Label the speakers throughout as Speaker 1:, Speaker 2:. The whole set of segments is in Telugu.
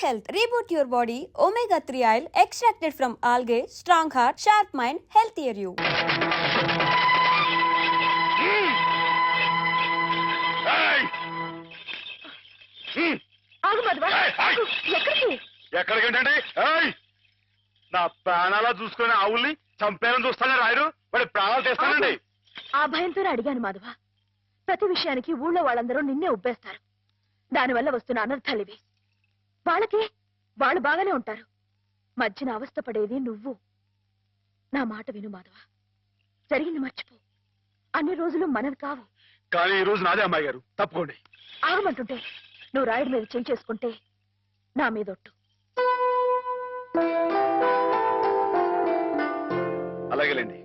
Speaker 1: health. Reboot your body. Omega-3 oil extracted from algae. Strong heart, sharp mind, healthier you.
Speaker 2: ఎక్కడికేంటండి? నా ప్రాణాలా చూసుకునే ఆవుల్ని చంపేయాలని చూస్తానే రాయరు వాడి ప్రాణాలు తీస్తానండి.
Speaker 3: ఆ భయంతోనే అడిగాను మాధవ. ప్రతి విషయానికి ఊళ్ళో వాళ్ళందరూ నిన్నే ఉబ్బేస్తారు. దానివల్ల వస్తున్న అనర్థాలివి. వాళ్ళకి వాళ్ళు బాగానే ఉంటారు. మధ్యన అవస్థపడేది నువ్వు. నా మాట విను మాధవ. జరిగింది మర్చిపో. అన్ని రోజులు మనవి కావు.
Speaker 2: కానీ ఈ రోజు నాదే అమ్మాయి గారు, తప్పుకోండి.
Speaker 3: ఆగమంటుంటే నువ్వు రాయుడి మీద చేయి చేసుకుంటే నా మీదొట్టు.
Speaker 2: అలాగేలేండి.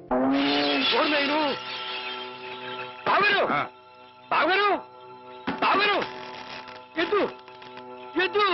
Speaker 2: ఎద్దు ఎద్దు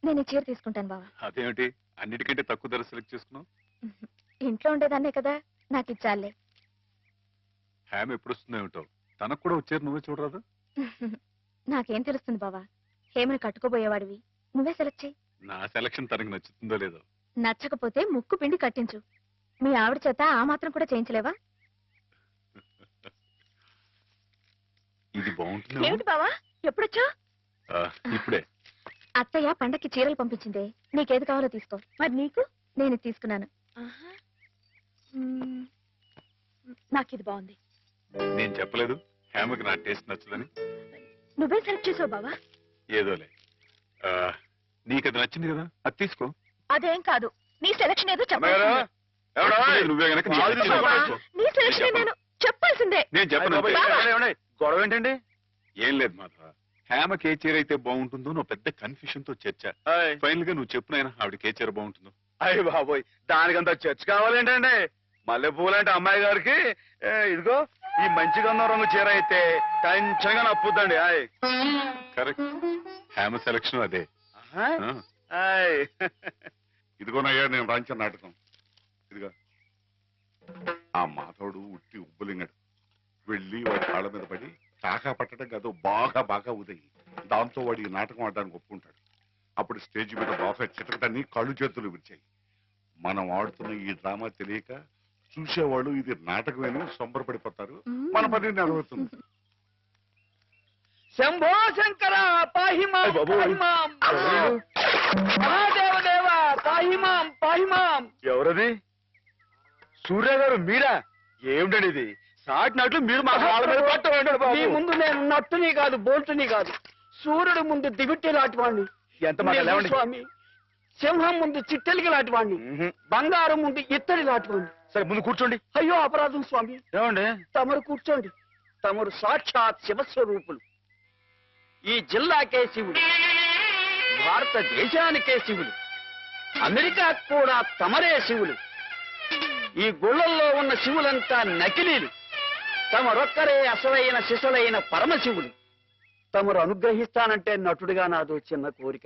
Speaker 3: నేను చీర తీసుకుంటాను బావా.
Speaker 2: అదేమిటి అన్నిటికంటే తక్కువ ధర సెలెక్ట్ చేసుకున్నావు?
Speaker 3: ఇంట్లో ఉండేదాన్నే కదా, నాకు ఇచ్చాలే.
Speaker 2: హ్యామ్ ఎప్పుడు వస్తుందో ఏమిటో, తనకు కూడా వచ్చారు, నువ్వే చూడరాదు?
Speaker 3: నాకేం తెలుస్తుంది బావా? హేమని కట్టుకోబోయేవాడివి, నువ్వే సెలెక్ట్ చేయి.
Speaker 2: నా సెలక్షన్ తనకు నచ్చుతుందో లేదో.
Speaker 3: నచ్చకపోతే ముక్కు పిండి కట్టించు. మీ ఆవిడ చేత ఆ మాత్రం కూడా చేయించలేవా?
Speaker 2: ఇది బాగుంటుంది.
Speaker 3: ఏమిటి బావా ఎప్పుడొచ్చా?
Speaker 2: ఇప్పుడే.
Speaker 3: అత్తయ్య పండక్కి చీరలు పంపించిందే, నీకేది కావాలో తీసుకో. మరి నీకు? నేను తీసుకున్నాను. నాకు ఇది బాగుంది.
Speaker 2: నేను చెప్పలేదు హేమకి నా టేస్ట్ నచ్చదని?
Speaker 3: నువ్వే సెలెక్ట్ చేసావు బావా.
Speaker 2: ఏదోలే, నీకు అది నచ్చింది కదా, అది తీసుకో.
Speaker 3: అదేం కాదు, నీ సెలక్షన్ ఏదో
Speaker 2: నువ్వే గనక
Speaker 3: నీ సెలక్షన్ నేను చెప్పాల్సిందే.
Speaker 2: నేను చెప్పను. గొడవ ఏంటండి? ఏం లేదు మాధవ, హేమకి ఏ చీర అయితే బాగుంటుందో నువ్వు పెద్ద కన్ఫ్యూషన్ తో చర్చ. ఫైనల్ గా నువ్వు చెప్పు నాయనా, ఆవిడకి ఏ చీర బాగుంటుందో. అయ్యి బాబోయ్, దానికంత చర్చ కావాలేంటండి? మల్లెపూలంటే అమ్మాయి గారికి ఇదిగో ఈ మంచి గంధం రంగు చీర అయితే టెన్షన్ గా నప్పుద్దండి. కరెక్ట్, హేమ సెలక్షన్ అదే.
Speaker 4: ఇదిగోనయ్యా నేను రాయించిన నాటకం. ఇదిగా ఆ మాధవుడు ఉట్టి ఉబ్బులింగడు. వెళ్ళి వాడి కాళ్ళ మీద పడి కాకా పట్టడం కాదు, బాగా బాగా ఉదయి. దాంతో వాడి నాటకం ఆడడానికి ఒప్పుకుంటాడు. అప్పుడు స్టేజ్ మీద బాగా చిటకటాన్ని కళ్ళు చేతులు విరిచాయి. మనం ఆడుతున్న ఈ డ్రామా తెలియక చూసేవాళ్ళు ఇది నాటకమేనో సంబరపడిపోతారు. మన పని నెరవేరుతుంది.
Speaker 5: శంభో శంకర పాహిమాం పాహిమాం, మహాదేవదేవ పాహిమాం పాహిమాం.
Speaker 2: ఎవరది? సూర్య గారు మీరా? ఏమిటండి ఇది? సాటినట్లు మీరు మా కాళ్ళ మీద పట్టు.
Speaker 5: మీ ముందు నేను నట్టుని కాదు, బోల్టుని కాదు. సూర్యుడు ముందు దిగుట్టి లాంటివాణ్ణి.
Speaker 2: ఎంత
Speaker 5: స్వామి, సింహం ముందు చిట్టెలికి లాంటివాణ్ణి, బంగారం ముందు ఇత్తడి లాంటివాణ్ణి.
Speaker 2: సరే ముందు కూర్చోండి.
Speaker 5: అయ్యో అపరాధం స్వామి.
Speaker 2: ఏమండి?
Speaker 5: తమరు కూర్చోండి. తమరు సాక్షాత్ శివస్వరూపులు. ఈ జిల్లాకే శివుడు, భారతదేశానికే శివుడు, అమెరికా కూడా తమరే శివులు. ఈ గుళ్ళల్లో ఉన్న శివులంతా నకిలీలు. తమరొక్కరే అసలైన శిశులైన పరమశివులు. తమరు అనుగ్రహిస్తానంటే నటుడిగా నాదో చిన్న కోరిక.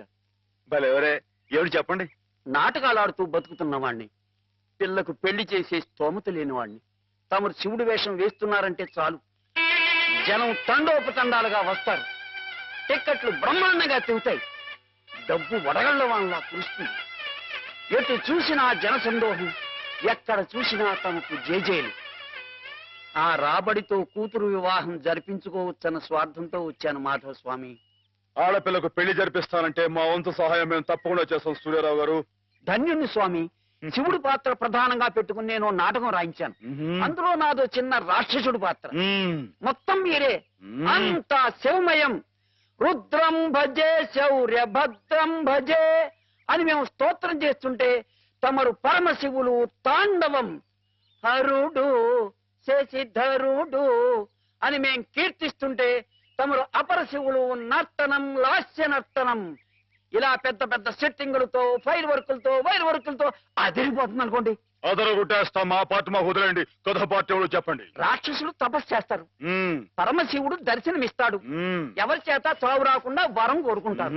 Speaker 2: భలేవరే, ఏమిటి చెప్పండి.
Speaker 5: నాటకాలు ఆడుతూ బతుకుతున్నవాణ్ణి, పిల్లకు పెళ్లి చేసే స్తోమత లేనివాణ్ణి. తమరు శివుడి వేషం వేస్తున్నారంటే చాలు, జనం తండోపతండాలుగా వస్తారు. టిక్కెట్లు బ్రహ్మాండంగా తిరుగుతాయి. డబ్బు వడగళ్ల వాళ్ళ కురుస్తుంది. ఎటు చూసినా జనసందోహం, ఎక్కడ చూసినా తమకు జేజేలు. ఆ రాబడితో కూతురు వివాహం జరిపించుకోవచ్చన్న స్వార్థంతో వచ్చాను మాధవ స్వామి.
Speaker 2: ఆడపిల్లకు పెళ్లి జరిపిస్తానంటే మా వంతు సహాయం మేము తప్పకుండా చేస్తాం సూర్యారావు గారు.
Speaker 5: ధన్యుని స్వామి, శివుడి పాత్ర ప్రధానంగా పెట్టుకుని నేను నాటకం రాయించాను. అందులో నాదో చిన్న రాక్షసుడి పాత్ర. మొత్తం మీరే, అంతా శివమయం. రుద్రం భజే శౌర్య భద్రం భజే అని మేము స్తోత్రం చేస్తుంటే తమరు పరమశివులు తాండవం, హరుడు శశిధరుడు అని మేం కీర్తిస్తుంటే తమరు అపరశివులు నర్తనం, లాస్య నర్తనం. ఇలా పెద్ద పెద్ద సెట్టింగులతో, ఫైర్ వర్కులతో, వైర్ వర్కులతో అదిరిపోతుంది అనుకోండి.
Speaker 2: అదరగొట్టేస్తాం. మా పార్టీ మాకు వదిలేండి. కథ పార్టీ ఎవరు చెప్పండి.
Speaker 5: రాక్షసులు తపస్సు చేస్తారు, పరమశివుడు దర్శనమిస్తాడు. ఎవరి చేత చావు రాకుండా వరం కోరుకుంటారు.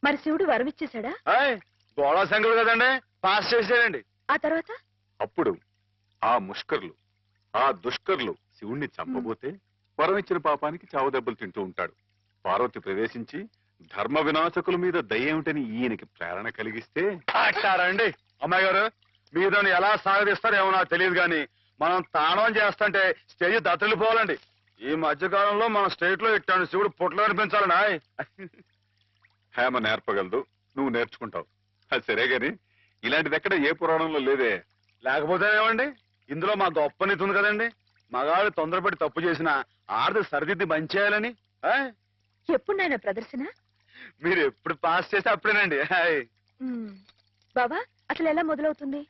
Speaker 3: మరి శివుడు వరం ఇచ్చేశాడా?
Speaker 2: గోళా శంకరుడు కదండి, పాస్ చేసేయండి.
Speaker 3: ఆ తర్వాత
Speaker 2: అప్పుడు ఆ ముష్కర్లు, ఆ దుష్కర్లు శివుణ్ణి చంపబోతే వరం ఇచ్చిన పాపానికి చావు దెబ్బలు తింటూ ఉంటాడు. పార్వతి ప్రవేశించి ధర్మ వినాశకుల మీద దయ్యేమిటని ఈయనకి ప్రేరణ కలిగిస్తే అంటారండి. అమ్మాయి గారు, మీరు దాన్ని ఎలా సాగదీస్తారేమో నాకు తెలియదు కానీ మనం తాండవం చేస్తుంటే స్టేజ్ దత్తలిపోవాలండి. ఈ మధ్యకాలంలో మన స్టేట్ లో ఇట్టాను శివుడు పుట్లు కనిపించాలనా. హేమ నేర్పగలదు, నువ్వు నేర్చుకుంటావు. అది సరే గాని ఇలాంటిది ఎక్కడ ఏ పురాణంలో లేదే. లేకపోతే ఏమండి, ఇందులో మా గొప్ప నీతి ఉంది కదండి. మగాళ్ళు తొందరపడి తప్పు చేసిన ఆడది సరిదిద్ది మంచేయాలని.
Speaker 3: ఎప్పుడు నాయన ప్రదర్శన?
Speaker 2: మీరు ఎప్పుడు పాస్ చేస్తే అప్పుడేనండి.
Speaker 3: బాబా, అసలు ఎలా మొదలవుతుంది?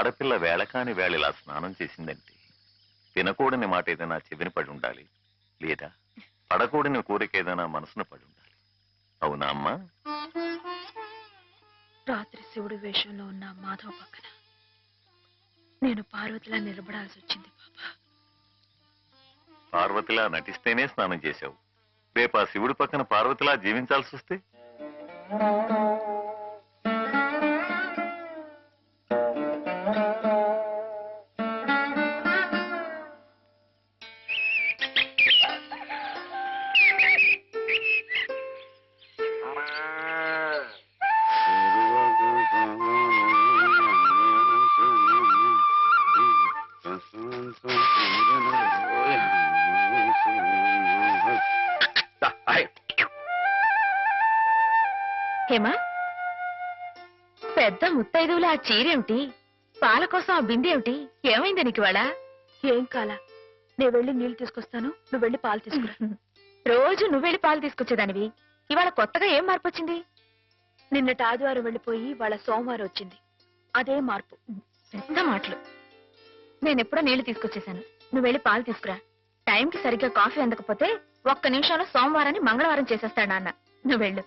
Speaker 6: ఆడపిల్ల వేళకాని వేళ ఇలా స్నానం చేసిందంటే తినకూడని మాట ఏదైనా చెవిని పడి ఉండాలి, లేదా పడకూడని కోరిక ఏదైనా మనసును పడి ఉండాలి. అవునా అమ్మా?
Speaker 3: రాత్రి శివుడు వేషంలో ఉన్న మాధవ పక్కన నేను పార్వతిలా నిలబడాల్సి వచ్చింది బాబా.
Speaker 6: పార్వతిలా నటిస్తేనే స్నానం చేశావు. రేపు ఆ శివుడి పక్కన పార్వతిలా జీవించాల్సి వస్తే?
Speaker 3: హేమా, పెద్ద ముత్తైదువులు ఆ చీరేమిటి? పాల కోసం ఆ బిందెమిటి? ఏమైంది నీకు ఇవాళ? ఏం కాలా, నేను వెళ్ళి నీళ్లు తీసుకొస్తాను, నువ్వు వెళ్ళి పాలు తీసుకురా. రోజు నువ్వు వెళ్ళి పాలు తీసుకొచ్చేదానివి, ఇవాళ కొత్తగా ఏం మార్పు వచ్చింది? నిన్నటి ఆదివారం వెళ్ళిపోయి వాళ్ళ సోమవారం వచ్చింది. అదే మార్పు. పెద్ద మాటలు. నేనెప్పుడో నీళ్లు తీసుకొచ్చేసాను. నువ్వు వెళ్ళి పాలు తీసుకురా. టైంకి సరిగ్గా కాఫీ అందకపోతే ఒక్క నిమిషంలో సోమవారాన్ని మంగళవారం చేసేస్తాడు నాన్న. నువ్వు వెళ్ళు.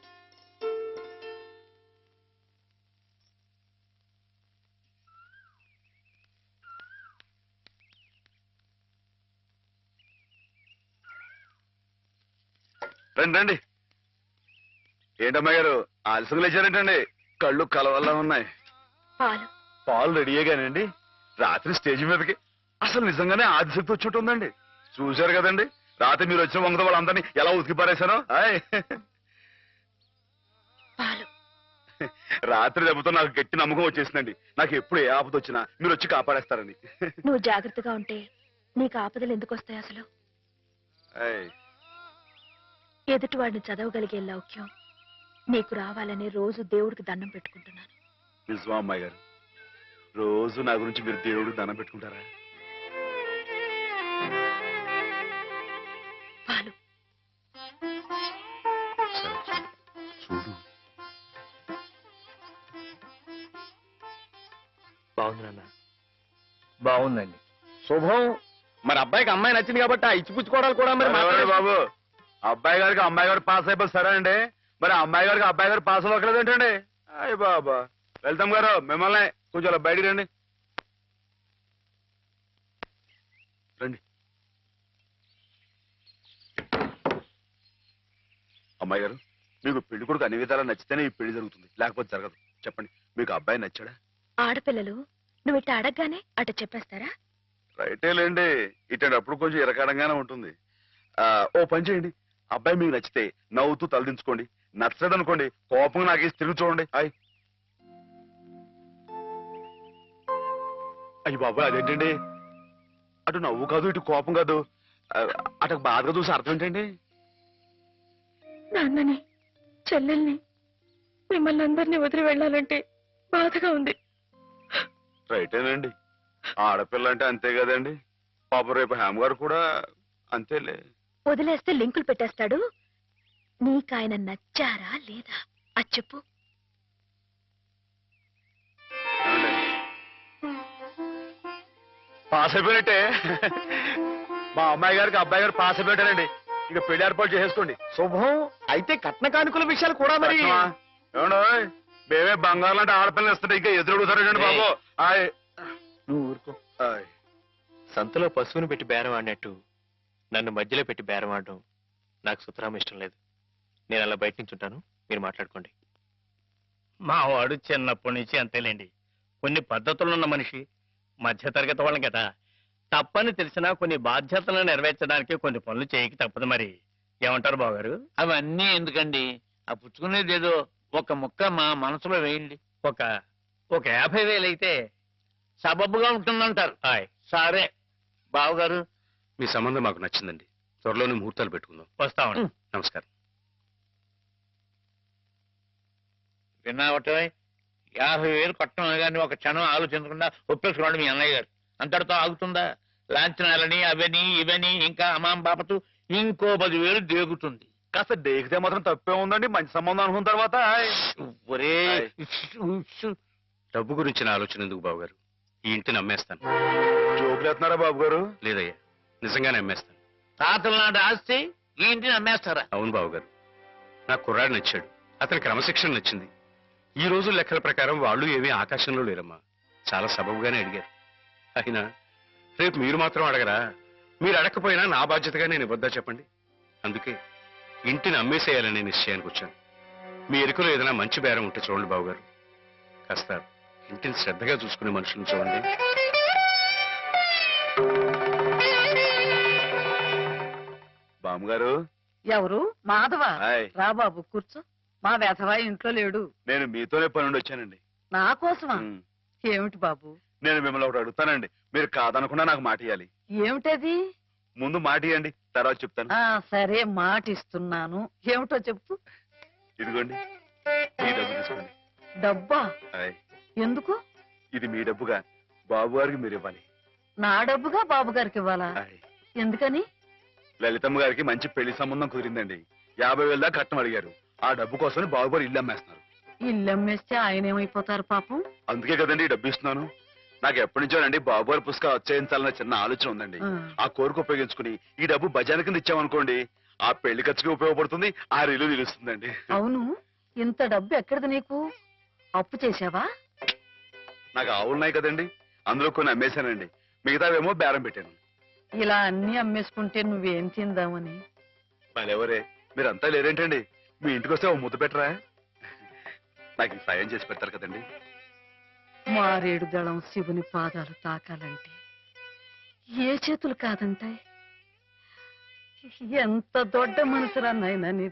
Speaker 2: రండి రండి. ఏంటమ్మాయి గారు ఆలస్యం లేచారేంటండి? కళ్ళు కలవల్లా ఉన్నాయి.
Speaker 3: పాలు
Speaker 2: పాలు రెడీయేగానండి. రాత్రి స్టేజ్ మీదకి అసలు నిజంగానే ఆదిశక్తి వచ్చి ఉందండి. చూశారు కదండి రాత్రి మీరు వచ్చిన వంగతో వాళ్ళందరినీ ఎలా ఉతికి పారేశానో.
Speaker 3: పాలు
Speaker 2: రాత్రి దెబ్బతో నాకు గట్టి నమ్మకం వచ్చేసిందండి. నాకు ఎప్పుడు ఏ ఆపద వచ్చినా మీరు వచ్చి కాపాడేస్తారని.
Speaker 3: నువ్వు జాగ్రత్తగా ఉంటే నీకు ఆపదలు ఎందుకు వస్తాయి అసలు? ఎదుటివాడిని చదవగలిగే లౌక్యం నీకు రావాలని రోజు దేవుడికి దండం పెట్టుకుంటున్నాను.
Speaker 2: నిజమా అమ్మాయి గారు? రోజు నా గురించి మీరు దేవుడికి దండం పెట్టుకుంటారా?
Speaker 3: పాలు
Speaker 2: చూడు.
Speaker 7: బాగుంది నాన్న, బాగుందండి.
Speaker 5: శుభం. మరి అబ్బాయికి అమ్మాయి నచ్చింది కాబట్టి ఆ ఇచ్చిపుచ్చుకోవడాలు కూడా మరి
Speaker 2: మాట్లాడండి బాబు. అబ్బాయి గారికి అమ్మాయి గారు పాస్ అయిపోయి సరే అండి. మరి అమ్మాయి గారికి అబ్బాయి గారు పాస్ అవ్వట్లేదు ఏంటండి? అయ్య బాబా. వెళ్తాం గారు మిమ్మల్ని కొంచెం అలా బయటికి రండి. రండి. అమ్మాయి గారు మీకు పెళ్లి కొడుకు అన్ని విధాలా నచ్చితేనే ఈ పెళ్లి జరుగుతుంది, లేకపోతే జరగదు. చెప్పండి, మీకు అబ్బాయి నచ్చాడా?
Speaker 3: ఆడపిల్లలు నువ్వు ఇట్ట అడగగానే అట చెప్పేస్తారా?
Speaker 2: రైటే లేండి. ఇటప్పుడు కొంచెం ఇరకాడంగానే ఉంటుంది. ఓ పని చేయండి, అబ్బాయి మీకు నచ్చితే నవ్వుతూ తలదించుకోండి. నచ్చలేదనుకోండి కోపంగా నాకు తిరిగి చూడండి. అయ్యి బాబాయ్ అదేంటండి? అటు నవ్వు కాదు ఇటు కోపం కాదు, అటు బాధగా చూసి అర్థం ఏంటండి?
Speaker 3: నాన్నని చెల్లెల్ని మిమ్మల్ని అందరినీ వదిలి వెళ్ళాలంటే బాధగా ఉంది.
Speaker 2: రైటేనండి, ఆడపిల్ల అంటే అంతే కదండి. పాప రేపు హేమ గారు కూడా అంతేలే.
Speaker 3: వదిలేస్తే లింకులు పెట్టేస్తాడు. నీకాయన నచ్చారా లేదా అది చెప్పు.
Speaker 2: పాస్ అయిపోయినట్టే. మా అమ్మాయి గారికి అబ్బాయి గారు పాస్ అయిపోయారండి. ఇక పెళ్లి ఏర్పాటు చేసేసుకోండి.
Speaker 5: శుభం. అయితే కట్న కానుకల విషయాలు కూడా మరి
Speaker 2: ఏమండో మేమే బంగారం అంటే ఆడపిల్లలు ఇస్తుంటే ఇంకా ఎదురుడుతారండి బాబు.
Speaker 7: నువ్వు ఊరుకో. సంతలో పశువుని పెట్టి బేరం ఆడినట్టు నన్ను మధ్యలో పెట్టి బేరం ఆడడం నాకు సుతరాం ఇష్టం లేదు. నేను అలా బయట నుంచి ఉంటాను, మీరు మాట్లాడుకోండి.
Speaker 8: మా వాడు చిన్నప్పటి నుంచి అంతేలేండి. కొన్ని పద్ధతులున్న మనిషి, మధ్యతరగతి వాళ్ళం కదా. తప్పని తెలిసినా కొన్ని బాధ్యతలను నెరవేర్చడానికి కొన్ని పనులు చేయక తప్పదు. మరి ఏమంటారు బావగారు?
Speaker 9: అవన్నీ ఎందుకండి, ఆ పుచ్చుకునేది ఏదో ఒక ముక్క మా మనసులో వేయండి.
Speaker 8: ఒక 50,000 అయితే
Speaker 9: సబబుగా ఉంటుందంటారు. సరే బావగారు,
Speaker 8: మీ సంబంధం మాకు నచ్చిందండి. త్వరలోనే ముహూర్తాలు పెట్టుకుందాం. వస్తామండి. నమస్కారం.
Speaker 9: విన్నావట 50,000 కట్టడం కానీ ఒక క్షణం ఆలోచించకుండా ఒప్పేసుకోండి మీ అన్నయ్య గారు. అంతటితో ఆగుతుందా? లాంఛనాలని అవని ఇవని ఇంకా అమాం బాపతు ఇంకో 10,000 దేగుతుంది.
Speaker 2: కాస్త డేకితే మాత్రం తప్పే ఉందండి. మంచి సంబంధం అనుకున్న తర్వాత
Speaker 9: ఒరే
Speaker 8: డబ్బు గురించిన ఆలోచన ఎందుకు బాబుగారు? ఈ ఇంటిని అమ్మేస్తాను.
Speaker 2: జోకులు వేస్తున్నారా బాబు గారు?
Speaker 8: లేదయ్యా, నిజంగానే అమ్మేస్తాను.
Speaker 9: తాతల నాటి ఆస్తి ఈ ఇంటిని అమ్మేస్తారా?
Speaker 8: అవును బాబుగారు, నాకు కుర్రాడు నచ్చాడు, అతని క్రమశిక్షణ నచ్చింది. ఈ రోజు లెక్కల ప్రకారం వాళ్ళు ఏమీ ఆకాశంలో లేరమ్మా. చాలా సబబుగానే అడిగారు. అయినా రేపు మీరు మాత్రం అడగరా? మీరు అడగకపోయినా నా బాధ్యతగా నేను ఇవ్వద్దా చెప్పండి? అందుకే ఇంటిని అమ్మేసేయాలనే నిశ్చయానికి వచ్చాను. మీ ఎరుకలో ఏదైనా మంచి బేరం ఉంటే చూడండి బాబుగారు. కాస్త ఇంటిని శ్రద్ధగా చూసుకునే మనుషులను చూడండి.
Speaker 2: బామ్మగారు.
Speaker 10: ఎవరు? మాధవ.
Speaker 2: హాయ్.
Speaker 10: రా బాబు కూర్చో. మా వెధవా ఇంట్లో లేడు.
Speaker 2: నేను మీతోనే పని నుండి వచ్చానండి.
Speaker 10: నా కోసమా?
Speaker 2: ఉమ్.
Speaker 10: ఏమిటి బాబు?
Speaker 2: నేను మిమ్మల్ని ఒకటి అడుగుతానండి, మీరు కాదనకుండా నాకు మాట ఇవ్వాలి.
Speaker 10: ఏమిటది?
Speaker 2: ముందు మాట ఇవ్వండి, తర్వాత చెప్తాను.
Speaker 10: సరే మాట ఇస్తున్నాను. ఏమిటో చెప్పు.
Speaker 2: ఇదిగోండి, ఈ డబ్బు తీసుకోండి.
Speaker 10: డబ్బా?
Speaker 2: హాయ్.
Speaker 10: ఎందుకు?
Speaker 2: ఇది మీ డబ్బుగా బాబు గారికి మీరు ఇవ్వాలి.
Speaker 10: నా డబ్బుగా బాబు గారికి ఇవ్వాలా?
Speaker 2: హాయ్.
Speaker 10: ఎందుకని?
Speaker 2: లలితమ్మ గారికి మంచి పెళ్లి సంబంధం కుదిరిందండి. 50,000 దాకా కట్నం అడిగారు. ఆ డబ్బు కోసం బాబు గారు ఇల్లు అమ్మేస్తున్నారు.
Speaker 10: ఇల్లు అమ్మేస్తే ఆయన ఏమైపోతారు పాపం?
Speaker 2: అందుకే కదండి ఈ డబ్బు ఇస్తున్నాను. నాకు ఎప్పటి నుంచోనండి బాబు గారి పుస్తకం వచ్చేయించాలన్న చిన్న ఆలోచన ఉందండి. ఆ కోరిక ఉపయోగించుకుని ఈ డబ్బు బజార్ కింద ఇచ్చామనుకోండి, ఆ పెళ్లి ఖర్చుకి ఉపయోగపడుతుంది, ఆ రీలు నిలుస్తుందండి.
Speaker 10: అవును, ఇంత డబ్బు ఎక్కడిది నీకు? అప్పు చేశావా?
Speaker 2: నాకు ఆవులున్నాయి కదండి, అందులో కొన్ని అమ్మేశానండి, మిగతావేమో బేరం పెట్టాను.
Speaker 10: ఇలా అన్ని అమ్మేసుకుంటే నువ్వేం తిందామని.
Speaker 2: మరెవరే మీరంతా లేరేంటండి, మీ ఇంటికి వస్తే ఓ ముద్ద పెట్టరా? నాకు ఈ సాయం చేసి పెడతారు కదండి.
Speaker 10: మారేడు దళం శివుని పాదాలు తాకాలంటే ఏ చేతులు కాదంటాయి? ఎంత దొడ్డ మనసురా నాయనా నీది.